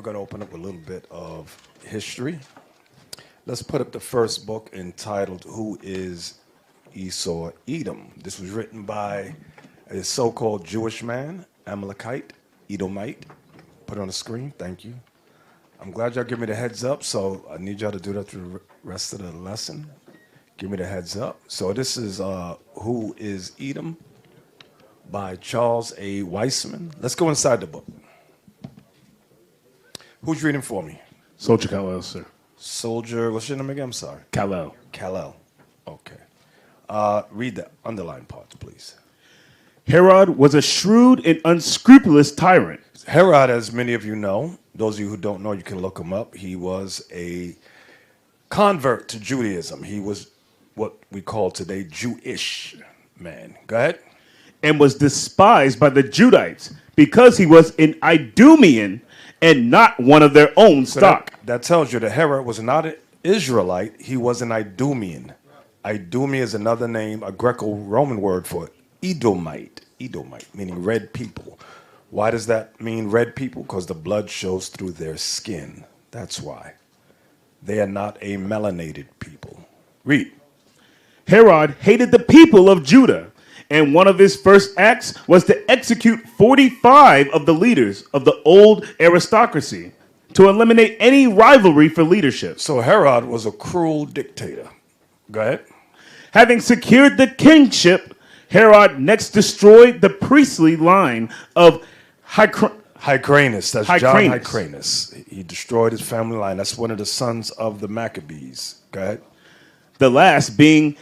going to open up a little bit of history. Let's put up the first book entitled Who is Esau Edom? This was written by a so-called Jewish man, Amalekite, Edomite. Put it on the screen. Thank you. I'm glad y'all give me the heads up, so I need y'all to do that through the rest of the lesson. Give me the heads up. So this is Who is Edom by Charles A. Weissman. Let's go inside the book. Who's reading for me? Soldier Kal-El, sir. Soldier, what's your name again? I'm sorry. Kal-El. Kal-El. Okay. Read the underlined parts, please. Herod was a shrewd and unscrupulous tyrant. Herod, as many of you know, those of you who don't know, you can look him up. He was a convert to Judaism. He was what we call today Jewish man. Go ahead. And was despised by the Judites because he was an Idumean and not one of their own stock. That tells you that Herod was not an Israelite. He was an Idumean. Idumea is another name, a Greco-Roman word for Edomite. Edomite, meaning red people. Why does that mean red people? Because the blood shows through their skin. That's why. They are not a melanated people. Read. Herod hated the people of Judah, and one of his first acts was to execute 45 of the leaders of the old aristocracy to eliminate any rivalry for leadership. So Herod was a cruel dictator. Go ahead. Having secured the kingship, Herod next destroyed the priestly line of Hyrcanus. That's Hyrcanus. John Hyrcanus. He destroyed his family line. That's one of the sons of the Maccabees. Go ahead. The last being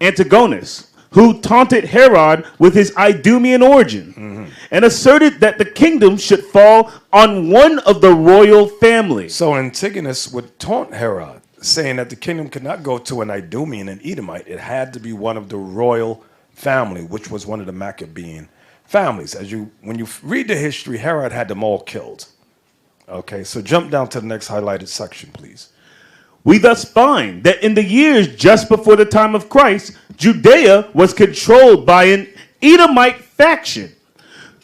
Antigonus, who taunted Herod with his Idumean origin and asserted that the kingdom should fall on one of the royal family. So Antigonus would taunt Herod, saying that the kingdom could not go to an Idumean and Edomite. It had to be one of the royal family, which was one of the Maccabean families. When you read the history, Herod had them all killed. Okay, so jump down to the next highlighted section, please. We thus find that in the years just before the time of Christ, Judea was controlled by an Edomite faction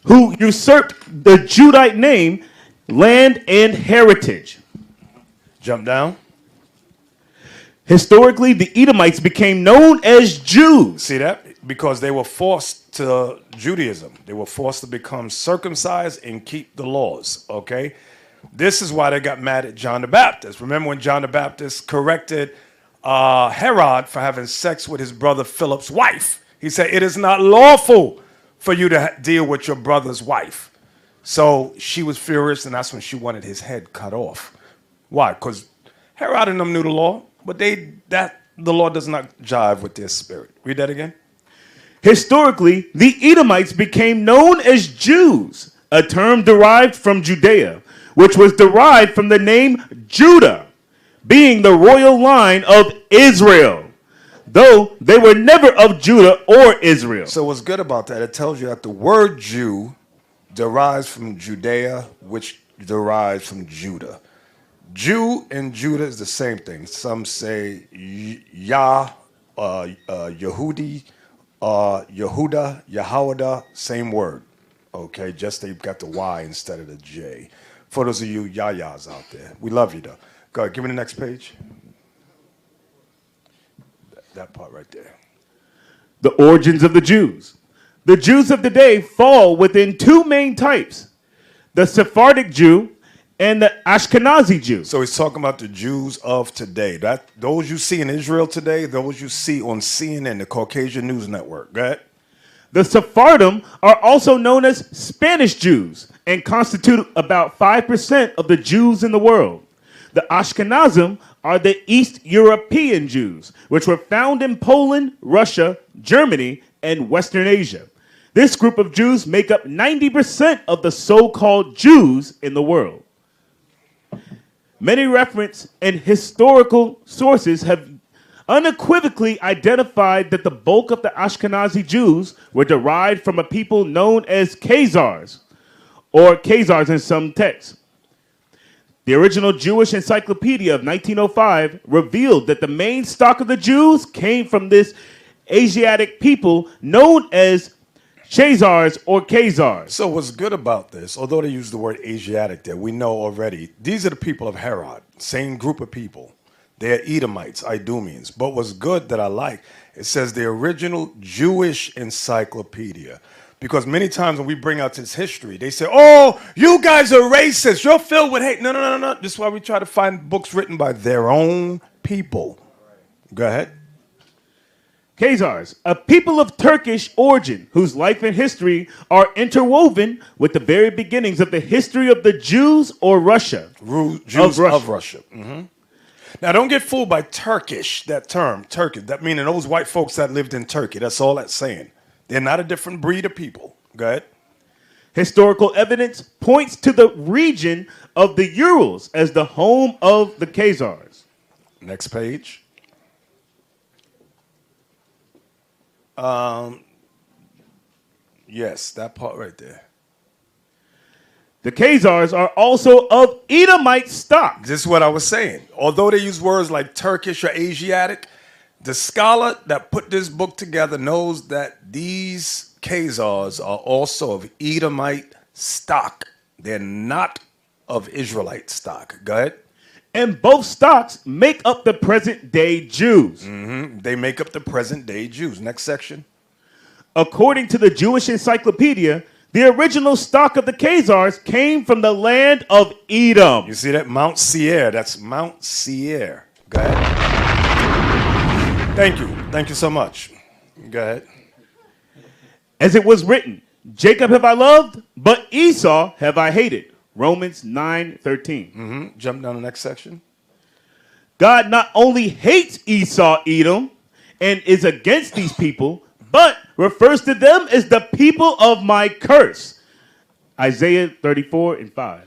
who usurped the Judite name, land, and heritage. Jump down. Historically, the Edomites became known as Jews. See that? Because they were forced to Judaism. They were forced to become circumcised and keep the laws, okay? This is why they got mad at John the Baptist. Remember when John the Baptist corrected Herod for having sex with his brother Philip's wife? He said, it is not lawful for you to deal with your brother's wife. So she was furious, and that's when she wanted his head cut off. Why? Because Herod and them knew the law, but the law does not jive with their spirit. Read that again. Historically, the Edomites became known as Jews, a term derived from Judea, which was derived from the name Judah, being the royal line of Israel, though they were never of Judah or Israel. So what's good about that, it tells you that the word Jew derives from Judea, which derives from Judah. Jew and Judah is the same thing. Some say Yah, Yehudi, Yehuda, Yahawada, same word. Okay, just they've got the Y instead of the J. For those of you yayas out there, we love you though. Go ahead, give me the next page. That part right there. The origins of the Jews. The Jews of the day fall within two main types, the Sephardic Jew and the Ashkenazi Jew. So he's talking about the Jews of today. Those you see in Israel today, those you see on CNN, the Caucasian News Network. Go ahead. The Sephardim are also known as Spanish Jews and constitute about 5% of the Jews in the world. The Ashkenazim are the East European Jews, which were found in Poland, Russia, Germany, and Western Asia. This group of Jews make up 90% of the so-called Jews in the world. Many reference and historical sources have unequivocally identified that the bulk of the Ashkenazi Jews were derived from a people known as Khazars, or Khazars in some texts. The original Jewish encyclopedia of 1905 revealed that the main stock of the Jews came from this Asiatic people known as Chazars or Khazars. So what's good about this, although they use the word Asiatic there, we know already, these are the people of Herod, same group of people. They're Edomites, Idumeans. But what's good that I like, it says the original Jewish encyclopedia. Because many times when we bring out this history, they say, oh, you guys are racist. You're filled with hate. No. This is why we try to find books written by their own people. Go ahead. Khazars, a people of Turkish origin whose life and history are interwoven with the very beginnings of the history of the Jews or Russia. Jews of Russia. Mm-hmm. Now, don't get fooled by Turkish, that term, Turkish. That meaning those white folks that lived in Turkey. That's all that's saying. They're not a different breed of people. Go ahead. Historical evidence points to the region of the Urals as the home of the Khazars. Next page. Yes, that part right there. The Khazars are also of Edomite stock. This is what I was saying. Although they use words like Turkish or Asiatic, the scholar that put this book together knows that these Khazars are also of Edomite stock. They're not of Israelite stock. Go ahead. And both stocks make up the present day Jews. Mm-hmm. They make up the present day Jews. Next section. According to the Jewish Encyclopedia, the original stock of the Khazars came from the land of Edom. You see that? Mount Seir. That's Mount Seir. Go ahead. Thank you. Thank you so much. Go ahead. As it was written, Jacob have I loved, but Esau have I hated. Romans 9:13. Mm-hmm. Jump down to the next section. God not only hates Esau, Edom, and is against these people, but refers to them as the people of my curse. Isaiah 34:5.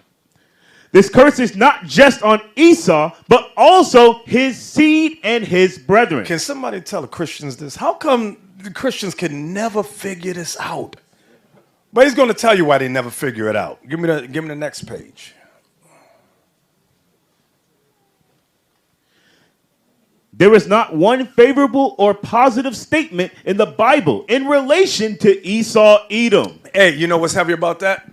This curse is not just on Esau, but also his seed and his brethren. Can somebody tell the Christians this? How come the Christians can never figure this out? But he's going to tell you why they never figure it out. Give me the next page. There is not one favorable or positive statement in the Bible in relation to Esau, Edom. Hey, you know what's heavy about that?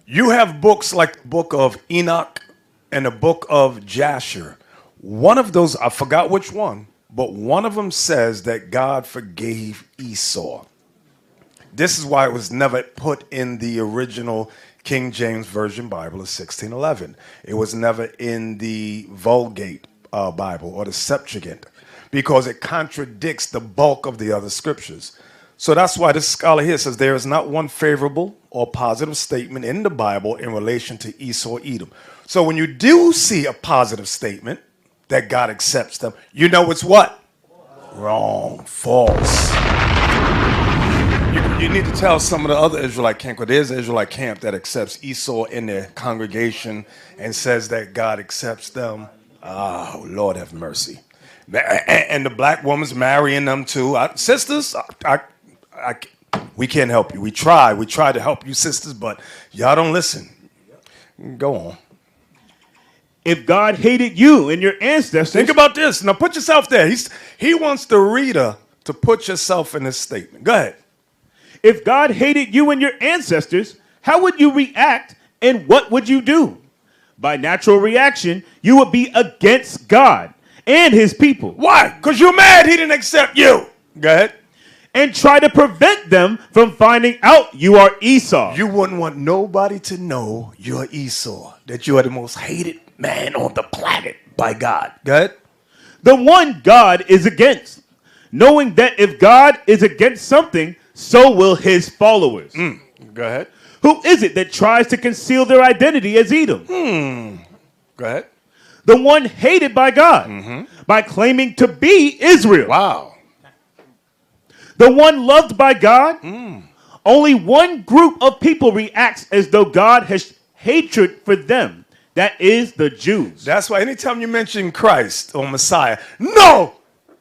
You have books like the book of Enoch and the book of Jasher. One of those, I forgot which one, but one of them says that God forgave Esau. This is why it was never put in the original King James Version Bible of 1611. It was never in the Vulgate Bible or the Septuagint because it contradicts the bulk of the other scriptures. So that's why this scholar here says there is not one favorable or positive statement in the Bible in relation to Esau, Edom. So when you do see a positive statement that God accepts them, you know it's what? Wrong, false. You need to tell some of the other Israelite camp, because there's an Israelite camp that accepts Esau in their congregation and says that God accepts them. Oh, Lord have mercy. And the black woman's marrying them too. Sisters, we can't help you. We try to help you, sisters, but y'all don't listen. Go on. If God hated you and your ancestors... Think about this. Now put yourself there. He wants the reader to put yourself in this statement. Go ahead. If God hated you and your ancestors, how would you react and what would you do? By natural reaction, you would be against God and his people. Why? Because you're mad he didn't accept you. Go ahead. And try to prevent them from finding out you are Esau. You wouldn't want nobody to know you're Esau, that you are the most hated man on the planet by God. Go ahead. The one God is against, knowing that if God is against something, so will his followers. Go ahead. Who is it that tries to conceal their identity as Edom? Go ahead. The one hated by God by claiming to be Israel. Wow. The one loved by God. Only one group of people reacts as though God has hatred for them. That is the Jews. That's why anytime you mention Christ or Messiah, no,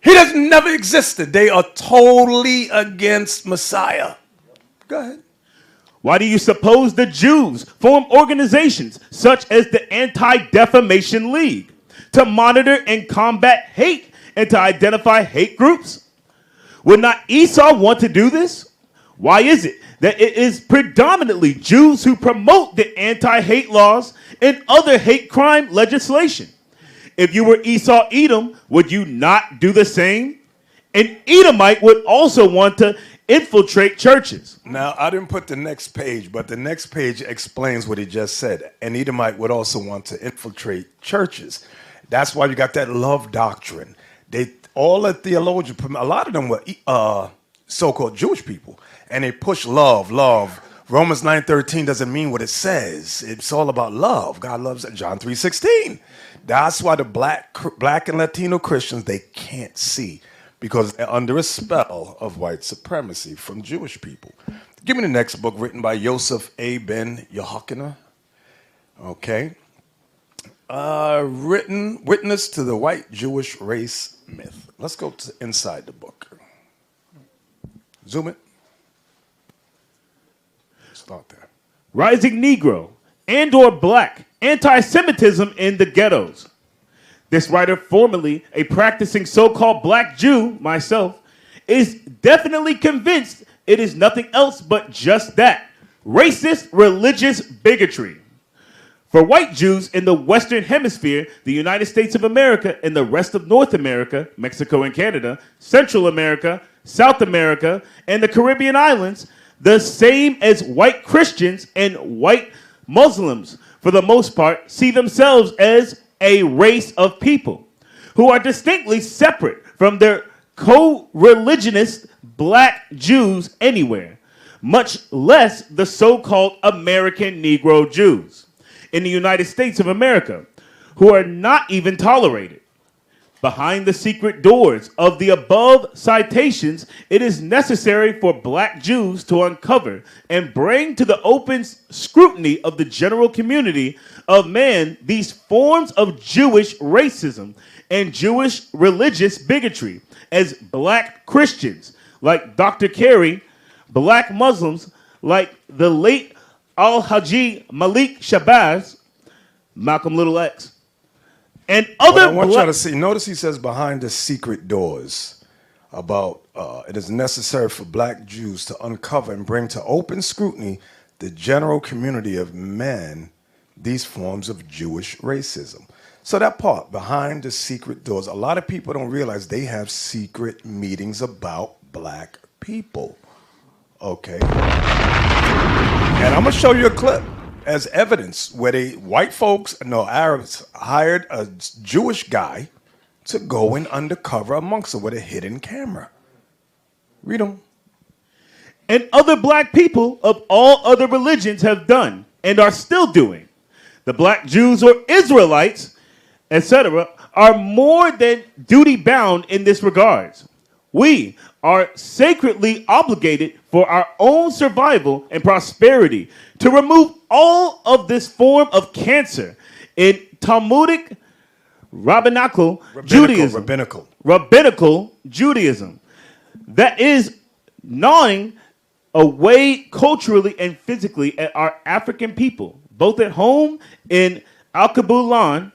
he doesn't never existed. They are totally against Messiah. Go ahead. Why do you suppose the Jews form organizations such as the Anti-Defamation League to monitor and combat hate and to identify hate groups? Would not Esau want to do this? Why is it that it is predominantly Jews who promote the anti-hate laws and other hate crime legislation? If you were Esau Edom, would you not do the same? An Edomite would also want to infiltrate churches. Now, I didn't put the next page, but the next page explains what he just said. An Edomite would also want to infiltrate churches. That's why you got that love doctrine. All the theologians, a lot of them were so-called Jewish people, and they push love. Romans 9:13 doesn't mean what it says. It's all about love. God loves it. John 3:16. That's why the black and Latino Christians, they can't see, because they're under a spell of white supremacy from Jewish people. Give me the next book, written by Yosef A. Ben Yehoshua. Okay. Written Witness to the White Jewish Race Myth. Let's go to inside the book. Zoom it. Start there. Rising Negro and or black anti-Semitism in the ghettos. This writer, formerly a practicing so-called black Jew, myself, is definitely convinced it is nothing else but just that: racist religious bigotry. For white Jews in the Western Hemisphere, the United States of America, and the rest of North America, Mexico and Canada, Central America, South America, and the Caribbean islands, the same as white Christians and white Muslims, for the most part, see themselves as a race of people who are distinctly separate from their co-religionist black Jews anywhere, much less the so-called American Negro Jews in the United States of America, who are not even tolerated. Behind the secret doors of the above citations, it is necessary for black Jews to uncover and bring to the open scrutiny of the general community of man these forms of Jewish racism and Jewish religious bigotry as black Christians, like Dr. Carey, black Muslims, like the late Al-Haji Malik Shabazz, Malcolm Little X, and other. I want y'all to see. Notice he says behind the secret doors about it is necessary for black Jews to uncover and bring to open scrutiny the general community of men these forms of Jewish racism. So that part, behind the secret doors, a lot of people don't realize they have secret meetings about black people. Okay. And I'm going to show you a clip as evidence where Arabs hired a Jewish guy to go in undercover amongst them with a hidden camera. Read them. And other black people of all other religions have done and are still doing. The black Jews or Israelites, etc., are more than duty-bound in this regards. We are sacredly obligated for our own survival and prosperity to remove all of this form of cancer in Talmudic rabbinical Judaism. Rabbinical Judaism that is gnawing away culturally and physically at our African people, both at home in Al-Kabulan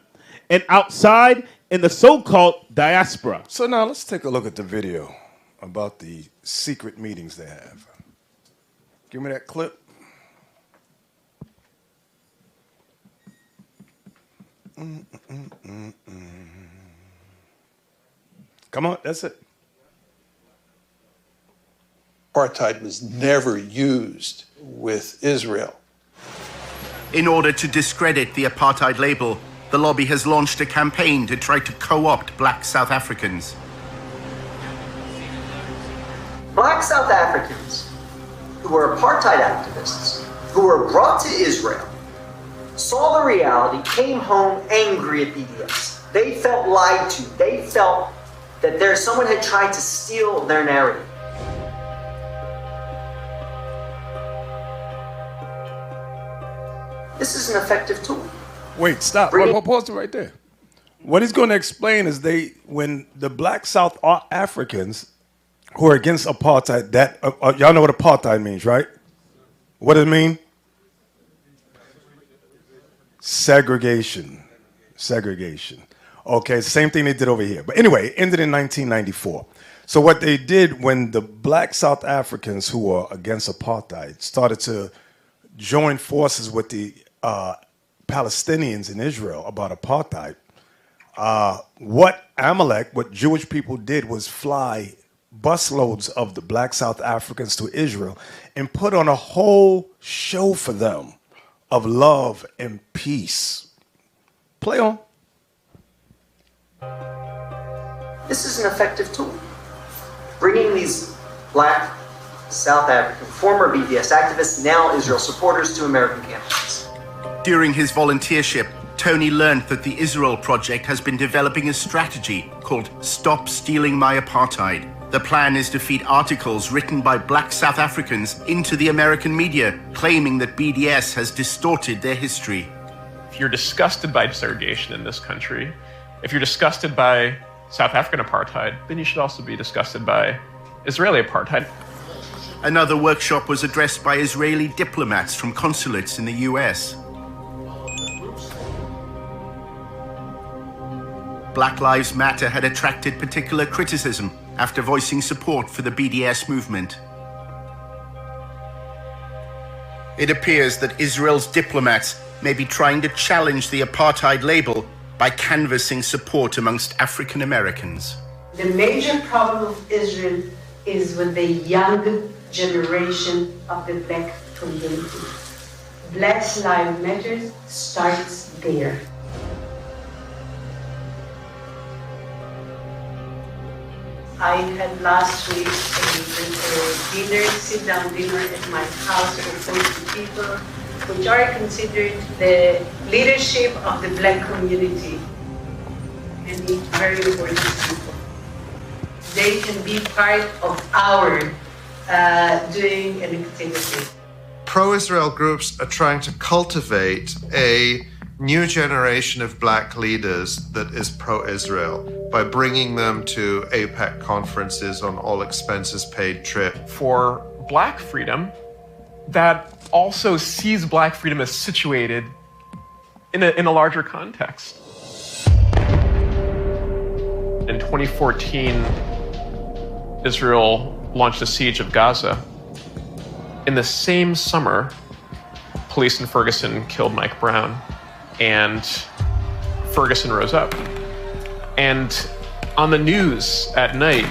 and outside in the so-called diaspora. So now let's take a look at the video about the secret meetings they have. Give me that clip. Come on, that's it. Apartheid was never used with Israel. In order to discredit the apartheid label, the lobby has launched a campaign to try to co-opt black South Africans. Black South Africans who were apartheid activists, who were brought to Israel, saw the reality, came home angry at BDS. They felt lied to. They felt that someone had tried to steal their narrative. This is an effective tool. Wait, stop. Pause it right there. What he's going to explain is when the black South Africans who are against apartheid, y'all know what apartheid means, right? What does it mean? Segregation. Okay, same thing they did over here. But anyway, it ended in 1994. So what they did when the black South Africans who were against apartheid started to join forces with the Palestinians in Israel about apartheid, what Jewish people did was fly busloads of the black South Africans to Israel and put on a whole show for them of love and peace. Play on. This is an effective tool. Bringing these black South African former BDS activists, now Israel supporters, to American campuses. During his volunteership, Tony learned that the Israel Project has been developing a strategy called Stop Stealing My Apartheid. The plan is to feed articles written by black South Africans into the American media, claiming that BDS has distorted their history. If you're disgusted by segregation in this country, if you're disgusted by South African apartheid, then you should also be disgusted by Israeli apartheid. Another workshop was addressed by Israeli diplomats from consulates in the US. Black Lives Matter had attracted particular criticism after voicing support for the BDS movement. It appears that Israel's diplomats may be trying to challenge the apartheid label by canvassing support amongst African Americans. The major problem of Israel is with the young generation of the black community. Black Lives Matter starts there. I had last week a dinner, sit-down dinner at my house with 40 people, which are considered the leadership of the black community, and it's very important people. They can be part of our doing an activity. Pro-Israel groups are trying to cultivate a new generation of black leaders that is pro-Israel by bringing them to AIPAC conferences on all expenses paid trip. For black freedom, that also sees black freedom as situated in a larger context. In 2014, Israel launched a siege of Gaza. In the same summer, police in Ferguson killed Mike Brown, and Ferguson rose up. And on the news at night,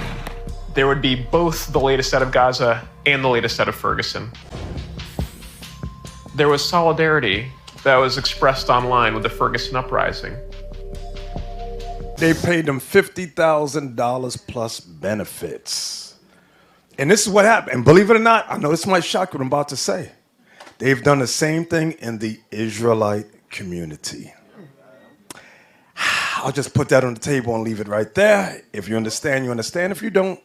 there would be both the latest out of Gaza and the latest out of Ferguson. There was solidarity that was expressed online with the Ferguson uprising. They paid them $50,000 plus benefits. And this is what happened. And believe it or not, I know this might shock what I'm about to say. They've done the same thing in the Israelite community. I'll just put that on the table and leave it right there. If you understand, you understand. If you don't,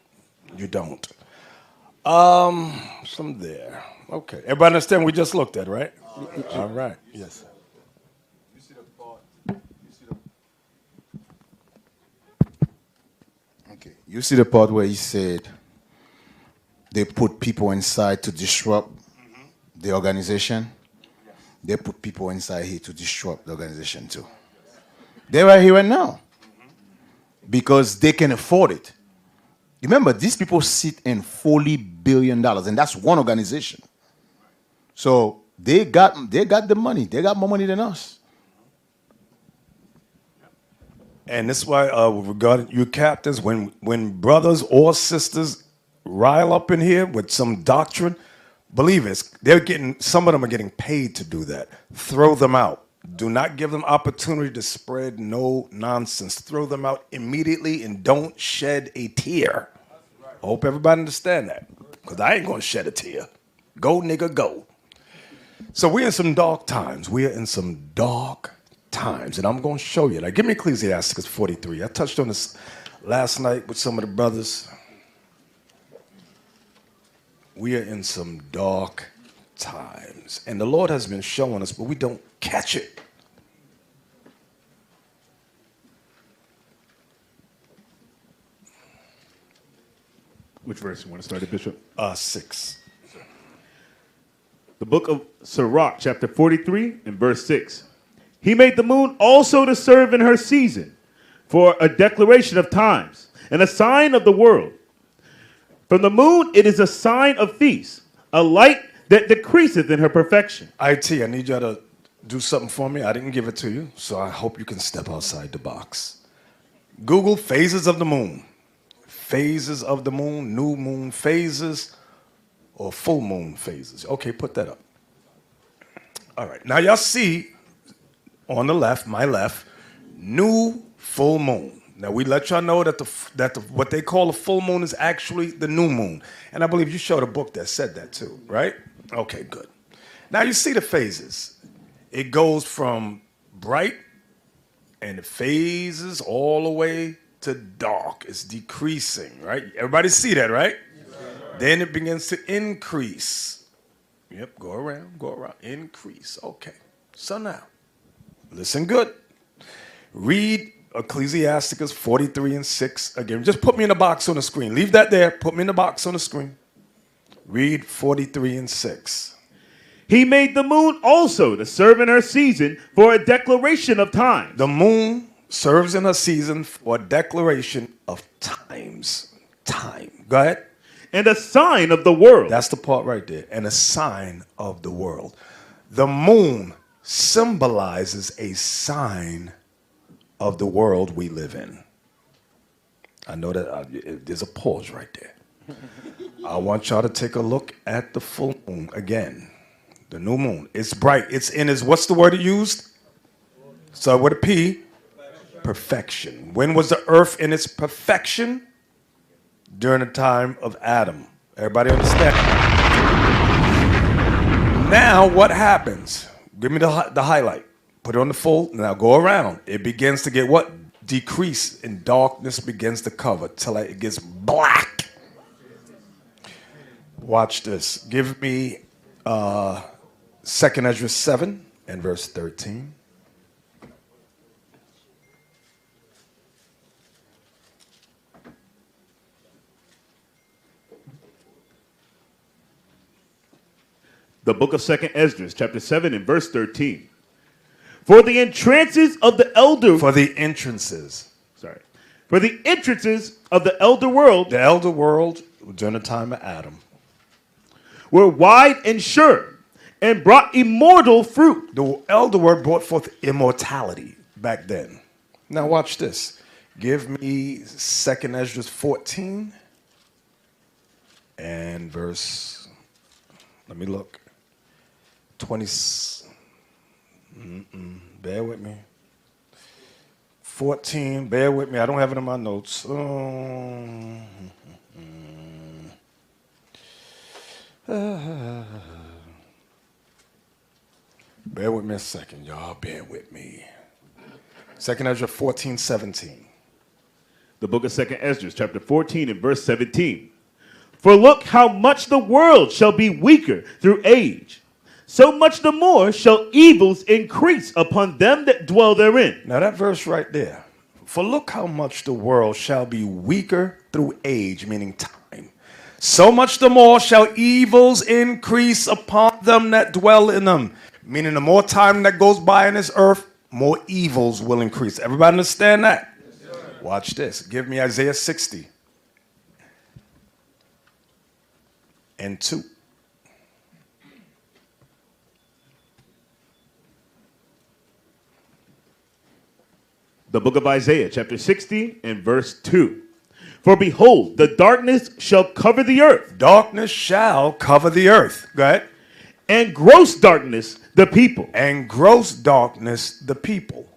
you don't. Some there. Okay. Everybody understand what we just looked at, right? All right. Yes. You see the part. Okay. You see the part where he said they put people inside to disrupt the organization. They put people inside here to disrupt the organization too. They're right here right now because they can afford it. Remember, these people sit in $40 billion, and that's one organization. So they got the money. They got more money than us. And this is why, regarding you captains, when brothers or sisters rile up in here with some doctrine, believe it, some of them are getting paid to do that. Throw them out. Do not give them opportunity to spread no nonsense. Throw them out immediately and don't shed a tear. I hope everybody understand that, because I ain't going to shed a tear. Go, nigga, go. So we're in some dark times. We are in some dark times, and I'm going to show you that. Give me Ecclesiastes 43. I touched on this last night with some of the brothers. We are in some dark times, and the Lord has been showing us, but we don't catch it. Which verse you want to start at, Bishop? 6. The book of Sirach, chapter 43, and verse 6. He made the moon also to serve in her season, for a declaration of times, and a sign of the world, From the moon it is a sign of feast, a light that decreaseth in her perfection. IT, I need y'all to do something for me. I didn't give it to you, so I hope you can step outside the box. Google phases of the moon. Phases of the moon, new moon phases, or full moon phases. Okay, put that up. All right. Now y'all see on the left, my left, new full moon. Now we let y'all know that what they call a full moon is actually the new moon. And I believe you showed a book that said that too, right? Okay, good. Now you see the phases. It goes from bright and it phases all the way to dark. It's decreasing, right? Everybody see that, right? Yes, then it begins to increase. Yep, go around, increase. Okay. So now, listen good. Read Ecclesiasticus 43:6 again. Just put me in the box on the screen. Leave that there. Put me in the box on the screen. Read 43:6. He made the moon also to serve in her season for a declaration of times. The moon serves in her season for a declaration of times. Time. Go ahead. And a sign of the world. That's the part right there. And a sign of the world. The moon symbolizes a sign of the world we live in. I know that there's a pause right there. I want y'all to take a look at the full moon again. The new moon. It's bright. It's in its, what's the word it used? So with a P. Perfection. When was the earth in its perfection? During the time of Adam. Everybody understand? Now what happens? Give me the highlight. Put it on the full. Now go around. It begins to get what? Decrease, and darkness begins to cover till it gets black. Watch this. Give me 2nd Ezra 7 and verse 13. The book of 2nd Ezra, chapter 7 and verse 13. For the entrances of the elder... For the entrances. Sorry. For the entrances of the elder world... The elder world, during the time of Adam, were wide and sure, and brought immortal fruit. The elder word brought forth immortality back then. Now watch this. Give me 2nd Ezra 14 and verse, let me look, 20, bear with me. 14, bear with me, I don't have it in my notes. Bear with me a second, y'all. Bear with me. 2nd Ezra 14:17. The book of 2nd Ezra, chapter 14 and verse 17. For look how much the world shall be weaker through age. So much the more shall evils increase upon them that dwell therein. Now that verse right there. For look how much the world shall be weaker through age, meaning time. So much the more shall evils increase upon them that dwell in them. Meaning the more time that goes by in this earth, more evils will increase. Everybody understand that? Yes, watch this. Give me Isaiah 60 and 2. The book of Isaiah, chapter 60 and verse 2. For behold, the darkness shall cover the earth. Darkness shall cover the earth. Go ahead. And gross darkness the people. And gross darkness the people.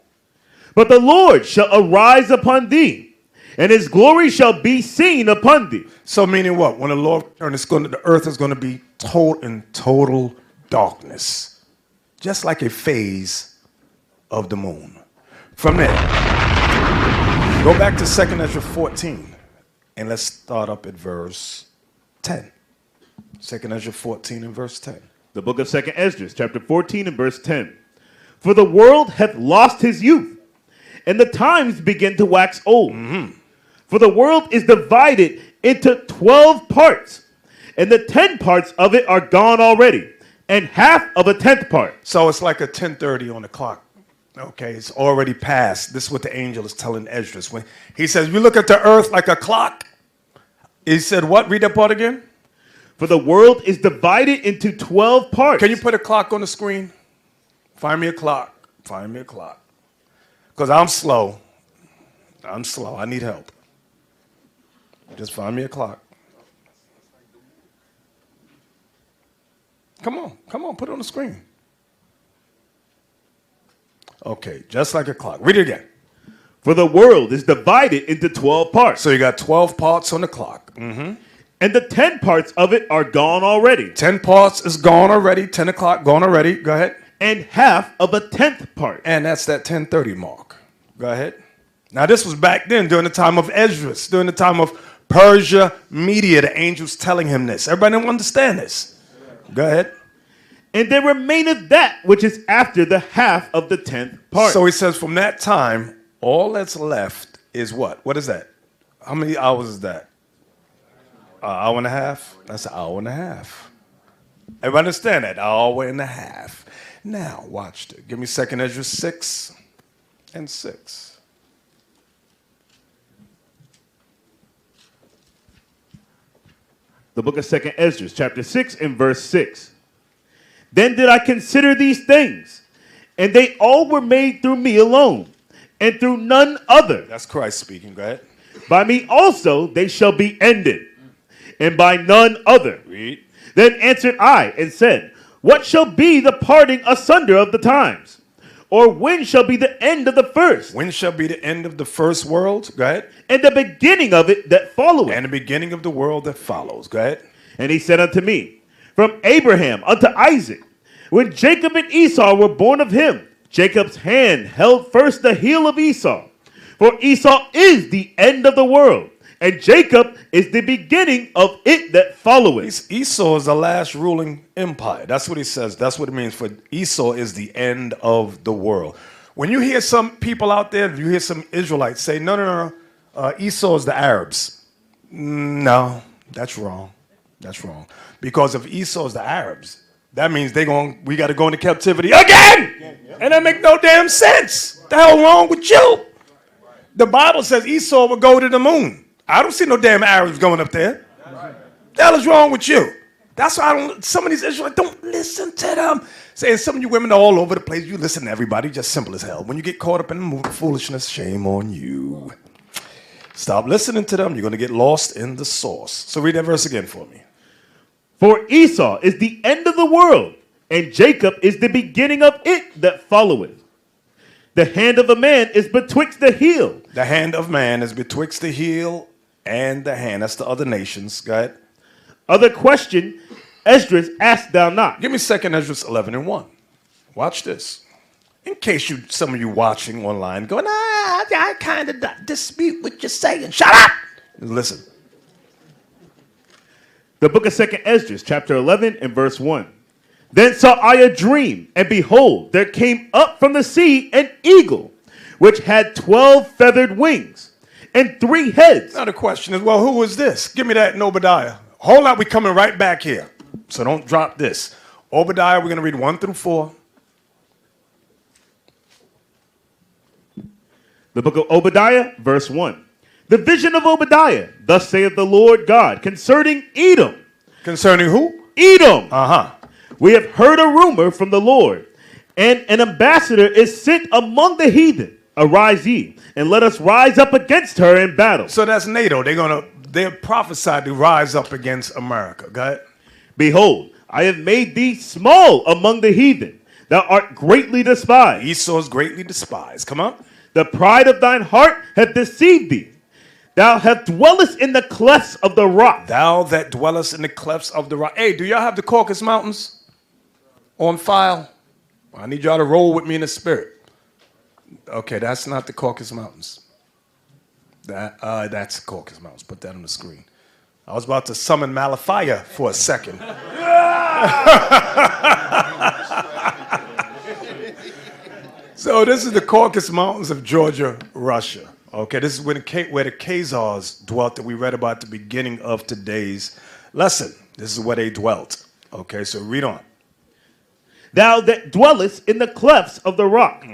But the Lord shall arise upon thee, and his glory shall be seen upon thee. So meaning what? When the Lord returns, the earth is going to be in total darkness. Just like a phase of the moon. From there, go back to 2nd Ezra 14, and let's start up at verse 10. 2nd Ezra 14 and verse 10. The book of 2nd Ezra, chapter 14 and verse 10. For the world hath lost his youth, and the times begin to wax old. For the world is divided into 12 parts, and the 10 parts of it are gone already, and half of a 10th part. So it's like a 10:30 on the clock. Okay, it's already passed. This is what the angel is telling Esdras. When he says, you look at the earth like a clock, He said what? Read that part again. For the world is divided into 12 parts. Can you put a clock on the screen? Find me a clock. Find me a clock. Because I'm slow. I'm slow. I need help. Just find me a clock. Come on, put it on the screen. Okay, just like a clock. Read it again. For the world is divided into 12 parts. So you got 12 parts on the clock. Mm-hmm. And the 10 parts of it are gone already. 10 parts is gone already. 10 o'clock gone already. Go ahead. And half of a 10th part. And that's that 10:30 mark. Go ahead. Now this was back then during the time of Esdras, during the time of Persia media, the angels telling him this. Everybody don't understand this. Go ahead. And there remaineth that which is after the half of the 10th part. So he says from that time, all that's left is what? What is that? How many hours is that? An hour and a half? That's an hour and a half. Everybody understand that? An hour and a half. Now, watch this. Give me 2nd Ezra 6 and 6. The book of 2nd Ezra, chapter 6 and verse 6. Then did I consider these things, and they all were made through me alone, and through none other. That's Christ speaking. Go ahead. By me also they shall be ended, and by none other. Read. Then answered I and said, what shall be the parting asunder of the times? Or when shall be the end of the first? When shall be the end of the first world? Go ahead. And the beginning of it that followeth. And the beginning of the world that follows. Go ahead. And he said unto me, from Abraham unto Isaac, when Jacob and Esau were born of him, Jacob's hand held first the heel of Esau. For Esau is the end of the world, and Jacob is the beginning of it that followeth. Esau is the last ruling empire. That's what he says. That's what it means. For Esau is the end of the world. When you hear some people out there, you hear some Israelites say, no, Esau is the Arabs. No, that's wrong. That's wrong. Because if Esau is the Arabs, that means we got to go into captivity again. And that make no damn sense. What the hell wrong with you? The Bible says Esau will go to the moon. I don't see no damn Arabs going up there. The hell is wrong with you? That's why some of these Israelites don't listen to them. Saying some of you women are all over the place. You listen to everybody, just simple as hell. When you get caught up in the foolishness, shame on you. Stop listening to them. You're going to get lost in the source. So read that verse again for me. For Esau is the end of the world, and Jacob is the beginning of it that followeth. The hand of a man is betwixt the heel. The hand of man is betwixt the heel and the hand. That's the other nations. Go ahead. Other question, Esdras, asked thou not. Give me 2nd Esdras 11 and 1. Watch this. In case some of you watching online going, I kind of dispute what you're saying. Shut up! Listen. The book of 2nd Esdras, chapter 11 and verse 1. Then saw I a dream, and behold, there came up from the sea an eagle, which had 12 feathered wings and 3 heads. Now the question is, well, who is this? Give me that in Obadiah. Hold on, we're coming right back here. So don't drop this. Obadiah, we're going to read 1 through 4. The book of Obadiah, verse 1. The vision of Obadiah, thus saith the Lord God, concerning Edom. Concerning who? Edom. Uh-huh. We have heard a rumor from the Lord, and an ambassador is sent among the heathen. Arise ye, and let us rise up against her in battle. So that's NATO. They're prophesied to rise up against America. Go ahead. Behold, I have made thee small among the heathen. Thou art greatly despised. Esau is greatly despised. Come on. The pride of thine heart hath deceived thee. Thou hast dwellest in the clefts of the rock. Thou that dwellest in the clefts of the rock. Hey, do y'all have the Caucasus Mountains on file? I need y'all to roll with me in the spirit. Okay, that's not the Caucasus Mountains. That's the Caucasus Mountains. Put that on the screen. I was about to summon Malafia for a second. So this is the Caucasus Mountains of Georgia, Russia. Okay, this is where the Khazars dwelt that we read about at the beginning of today's lesson. This is where they dwelt. Okay, so read on. Thou that dwellest in the clefts of the rock,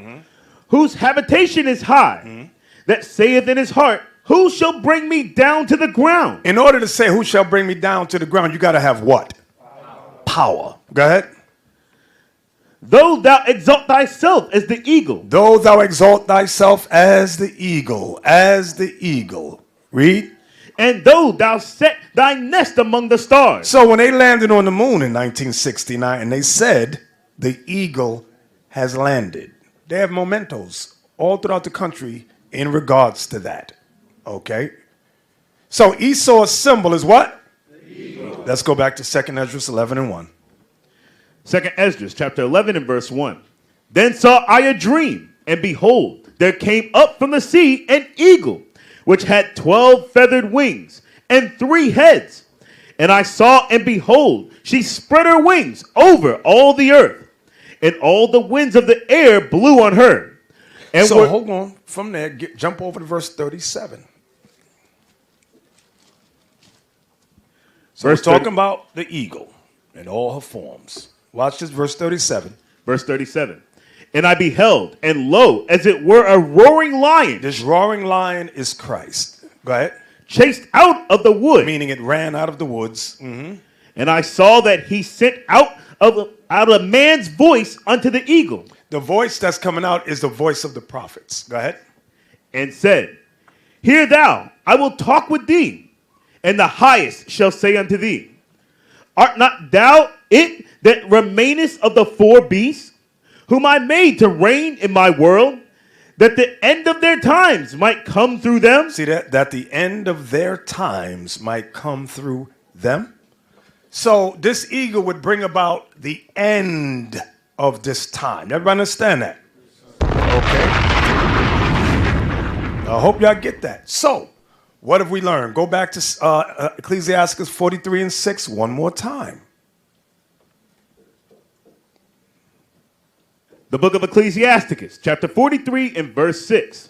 whose habitation is high, that saith in his heart, who shall bring me down to the ground? In order to say who shall bring me down to the ground, you got to have what? Power. Go ahead. Though thou exalt thyself as the eagle. Though thou exalt thyself as the eagle. As the eagle. Read. And though thou set thy nest among the stars. So when they landed on the moon in 1969, and they said the eagle has landed, they have mementos all throughout the country in regards to that. Okay? So Esau's symbol is what? Let's go back to 2nd Esdras 11 and 1. 2nd Esdras chapter 11 and verse 1. Then saw I a dream, and behold, there came up from the sea an eagle, which had 12 feathered wings and 3 heads. And I saw, and behold, she spread her wings over all the earth, and all the winds of the air blew on her. And so hold on. From there, jump over to verse 37. So we're talking about the eagle in all her forms. Watch this, verse 37. Verse 37. And I beheld, and lo, as it were a roaring lion. This roaring lion is Christ. Go ahead. Chased out of the wood. Meaning it ran out of the woods. Mm-hmm. And I saw that he sent out a man's voice unto the eagle. The voice that's coming out is the voice of the prophets. Go ahead. And said, Hear thou, I will talk with thee, and the highest shall say unto thee, Art not thou it that remainest of the 4 beasts, whom I made to reign in my world, that the end of their times might come through them? See that the end of their times might come through them? So this eagle would bring about the end of this time. Everybody understand that? Okay. I hope y'all get that. So, what have we learned? Go back to Ecclesiastes 43 and 6 one more time. The book of Ecclesiasticus, chapter 43 and verse 6.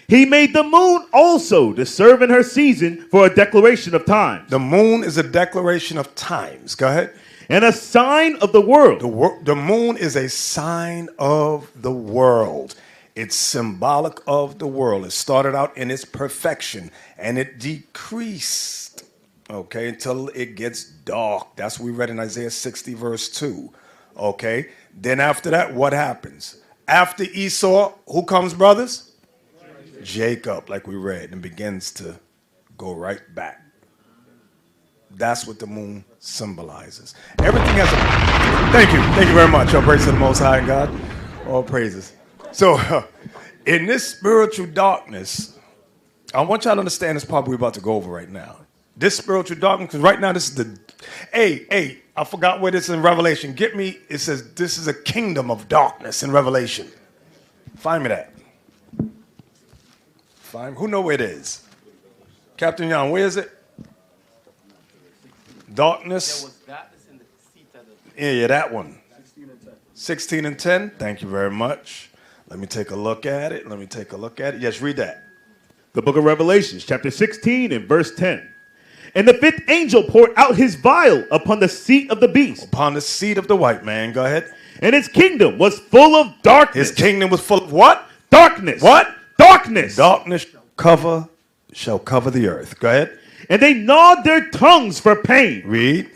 He made the moon also to serve in her season for a declaration of times. The moon is a declaration of times. Go ahead. And a sign of the world. The moon is a sign of the world. It's symbolic of the world. It started out in its perfection and it decreased, okay, until it gets dark. That's what we read in Isaiah 60 verse 2, okay? Then after that, what happens? After Esau, who comes, brothers? Jacob, like we read, and begins to go right back. That's what the moon symbolizes. Everything has a... Thank you very much. All praise to the Most High God. All praises. So, in this spiritual darkness, I want y'all to understand this part we're about to go over right now. This spiritual darkness, because right now this is the... Hey, I forgot where this is in Revelation. Get me, it says this is a kingdom of darkness in Revelation. Find me that. Who know where it is? Captain Young, where is it? Darkness. Yeah, that one. 16 and 10. Thank you very much. Let me take a look at it. Yes, read that. The book of Revelation, chapter 16 and verse 10. And the 5th angel poured out his vial upon the seat of the beast. Upon the seat of the white man. Go ahead. And his kingdom was full of darkness. His kingdom was full of what? Darkness. What? Darkness. Darkness shall cover the earth. Go ahead. And they gnawed their tongues for pain. Read.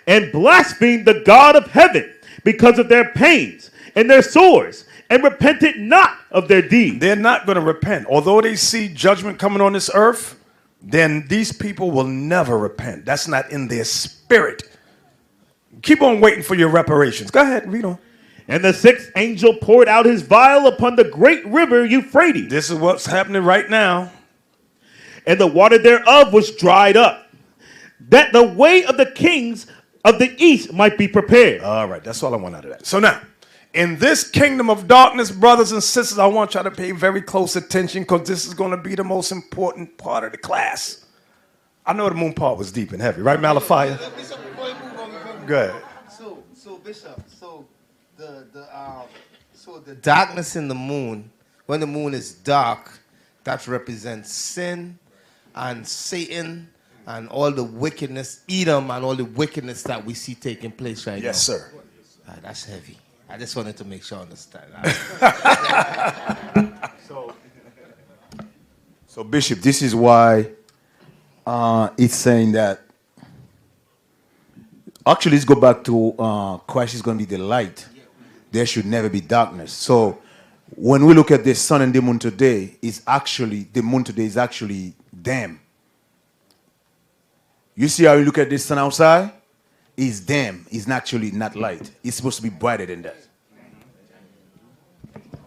And blasphemed the God of heaven because of their pains and their sores, and repented not of their deeds. They're not going to repent. Although they see judgment coming on this earth, then these people will never repent. That's not in their spirit. Keep on waiting for your reparations. Go ahead, read on. And the 6th angel poured out his vial upon the great river Euphrates. This is what's happening right now. And the water thereof was dried up, that the way of the kings of the east might be prepared. All right, that's all I want out of that. So now, in this kingdom of darkness, brothers and sisters, I want y'all to pay very close attention because this is going to be the most important part of the class. I know the moon part was deep and heavy, right, Malachi? Go ahead. So Bishop, the darkness in the moon, when the moon is dark, that represents sin and Satan and all the wickedness, Edom and all the wickedness that we see taking place right now. Yes, sir. That's heavy. I just wanted to make sure I understand. So, Bishop, this is why it's saying that. Actually, let's go back to Christ is going to be the light. There should never be darkness. So, when we look at the sun and the moon today, the moon today is actually dim. You see how you look at the sun outside? It's dim. It's actually not light. It's supposed to be brighter than that.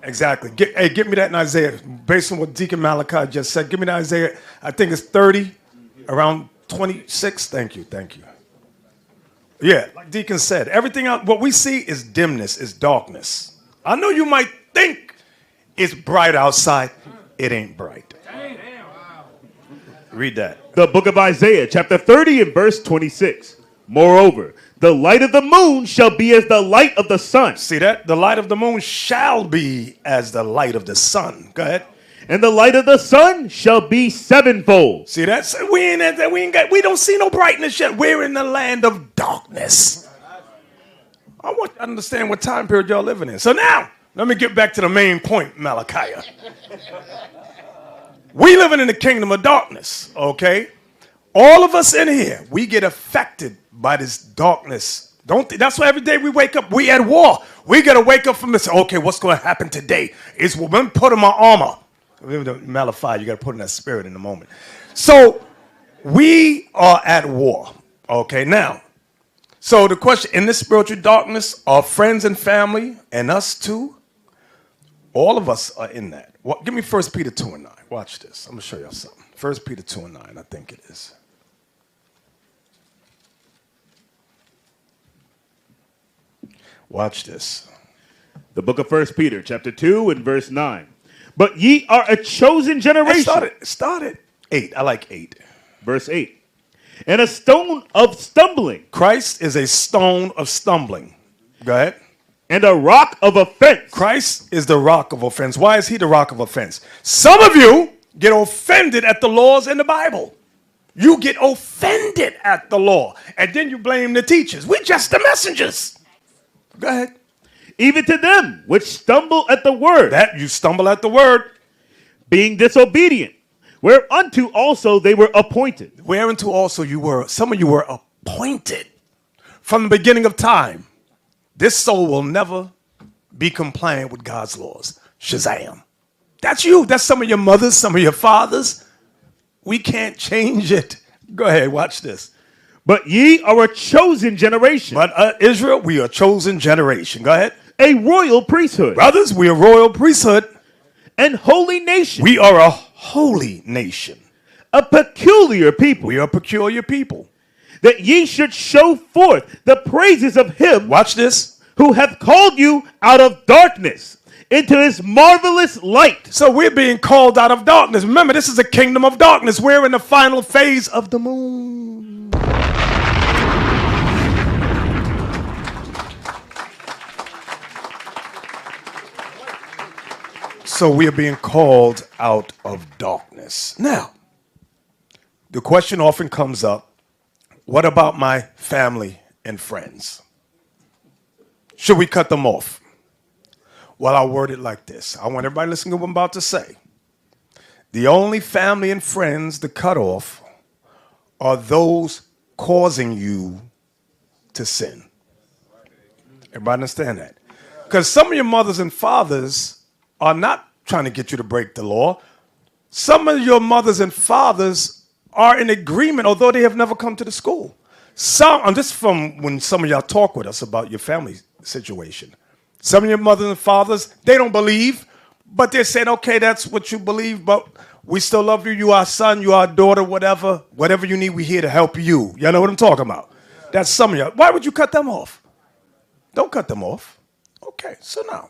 Exactly. Give me that in Isaiah. Based on what Deacon Malachi just said, give me that Isaiah. I think it's 30, around 26. Thank you. Yeah, like Deacon said, everything else, what we see is dimness, is darkness. I know you might think it's bright outside. It ain't bright. Read that. The book of Isaiah, chapter 30 and verse 26. Moreover, the light of the moon shall be as the light of the sun. See that? The light of the moon shall be as the light of the sun. Go ahead. And the light of the sun shall be sevenfold. See that? So we don't see no brightness yet. We're in the land of darkness. I want to understand what time period y'all living in. So now, let me get back to the main point, Malachi. We living in the kingdom of darkness, okay? All of us in here, we get affected by this darkness. That's why every day we wake up, we at war. We got to wake up from this. Okay, what's going to happen today? Is we're put in my armor. Malachi, you got to put in that spirit in the moment. So we are at war. Okay, now. So the question, in this spiritual darkness, our friends and family, and us too, all of us are in that. Well, give me 1 Peter 2 and 9. Watch this. I'm going to show y'all something. 1 Peter 2 and 9, I think it is. Watch this. The book of 1 Peter, chapter 2 and verse 9. But ye are a chosen generation. Started 8. I like 8. Verse 8. And a stone of stumbling. Christ is a stone of stumbling. Go ahead. And a rock of offense. Christ is the rock of offense. Why is he the rock of offense? Some of you get offended at the laws in the Bible. You get offended at the law. And then you blame the teachers. We're just the messengers. Go ahead. Even to them which stumble at the word. That you stumble at the word. Being disobedient. Whereunto also they were appointed. Whereunto also some of you were appointed from the beginning of time. This soul will never be compliant with God's laws. Shazam. That's you. That's some of your mothers, some of your fathers. We can't change it. Go ahead, watch this. But ye are a chosen generation. But Israel, we are a chosen generation. Go ahead. A royal priesthood. Brothers, we are a royal priesthood. And holy nation. We are a holy nation. A peculiar people. We are a peculiar people. That ye should show forth the praises of him. Watch this. Who hath called you out of darkness into his marvelous light. So we're being called out of darkness. Remember, this is a kingdom of darkness. We're in the final phase of the moon. So we are being called out of darkness. Now, the question often comes up, what about my family and friends? Should we cut them off? Well, I'll word it like this. I want everybody to listen to what I'm about to say. The only family and friends to cut off are those causing you to sin. Everybody understand that? Because some of your mothers and fathers are not trying to get you to break the law. Some of your mothers and fathers are in agreement, although they have never come to the school. And this is from when some of y'all talk with us about your family situation. Some of your mothers and fathers, they don't believe, but they're saying, okay, that's what you believe, but we still love you. You are our son, you are our daughter, whatever. Whatever you need, we're here to help you. Y'all know what I'm talking about? That's some of y'all. Why would you cut them off? Don't cut them off. Okay, so now,